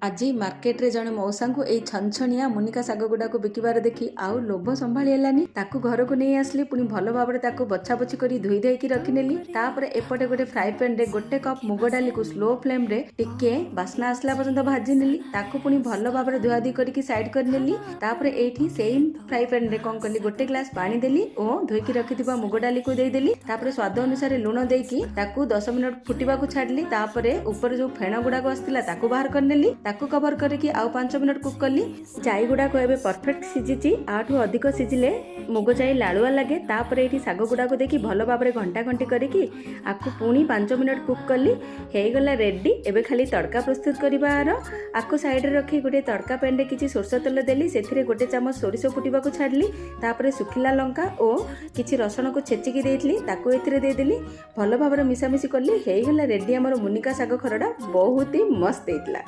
ଆଜି ମାର୍କେଟରେ ଜଣେ ମଉସାଙ୍କୁ ଏଇ ଛନଛନିଆ ମୁନିକା ଶାଗ ଗୁଡାକୁ ବିକିବାର ଦେଖି ଆଉ ଲୋଭ ସମ୍ଭାଳି ହେଲାନି। ତାକୁ ଘରକୁ ନେଇ ଆସିଲି, ପୁଣି ଭଲ ଭାବରେ ତାକୁ ବଛା ବଛି କରି ଧୋଇ ଦେଇକି ରଖିନେଲି। ତାପରେ ଏପଟେ ଗୋଟେ ଫ୍ରାଏ ପ୍ୟାନରେ ଗୋଟେ କପ୍ ମୁଗ ଡାଲିକୁ ସ୍ଲୋ ଫ୍ଲେମ୍ରେ ଟିକେ ବାସ୍ନା ଆସିଲା ପର୍ଯ୍ୟନ୍ତ ଭାଜି ନେଲି। ତାକୁ ପୁଣି ଭଲ ଭାବରେ ଧୁଆଧୁଇ କରିକି ସାଇଡ୍ କରିନେଲି। ତାପରେ ଏଇଠି ସେଇ ଫ୍ରାଏ ପ୍ୟାନରେ କଣ କଲି, ଗୋଟେ ଗ୍ଲାସ ପାଣି ଦେଲି ଓ ଧୋଇକି ରଖିଥିବା ମୁଗ ଡାଲିକୁ ଦେଇଦେଲି। ତାପରେ ସ୍ୱାଦ ଅନୁସାରେ ଲୁଣ ଦେଇକି ତାକୁ 10 ମିନିଟ୍ ଫୁଟିବାକୁ ଛାଡ଼ିଲି। ତାପରେ ଉପରେ ଯୋଉ ଫେଣ ଗୁଡାକ ଆସିଥିଲା ତାକୁ ବାହାର କରିନେଲି। ତାକୁ କଭର କରିକି ଆଉ 5 ମିନିଟ୍ କୁକ୍ କଲି। ଜାଇ ଗୁଡାକ ଏବେ ପରଫେକ୍ଟ ସିଝିଛି। ଆଠୁ ଅଧିକ ସିଝିଲେ ମୁଗ ଜାଇ ଲାଳୁଆ ଲାଗେ। ତାପରେ ଏଇଠି ଶାଗ ଗୁଡାକୁ ଦେଇକି ଭଲ ଭାବରେ ଘଣ୍ଟା ଘଣ୍ଟି କରିକି ଆକୁ ପୁଣି 5 ମିନିଟ୍ କୁକ୍ କଲି। ହେଇଗଲା ରେଡି। ଏବେ ଖାଲି ତଡ଼କା ପ୍ରସ୍ତୁତ କରିବାର। ଆକୁ ସାଇଡରେ ରଖି ଗୋଟେ ତଡ଼କା ପ୍ୟାନରେ କିଛି ସୋରିଷ ତେଲ ଦେଲି। ସେଥିରେ ଗୋଟେ ଚାମଚ ସୋରିଷ ଫୁଟିବାକୁ ଛାଡ଼ିଲି। ତାପରେ ଶୁଖିଲା ଲଙ୍କା ଓ କିଛି ରସୁଣକୁ ଛେଚିକି ଦେଇଥିଲି, ତାକୁ ଏଥିରେ ଦେଇଦେଲି। ଭଲ ଭାବରେ ମିଶାମିଶି କଲି। ହେଇଗଲା ରେଡି ଆମର ମୁନିକା ଶାଗ ଖରଡ଼ା। ବହୁତ ହି ମସ୍ତ ହେଇଥିଲା।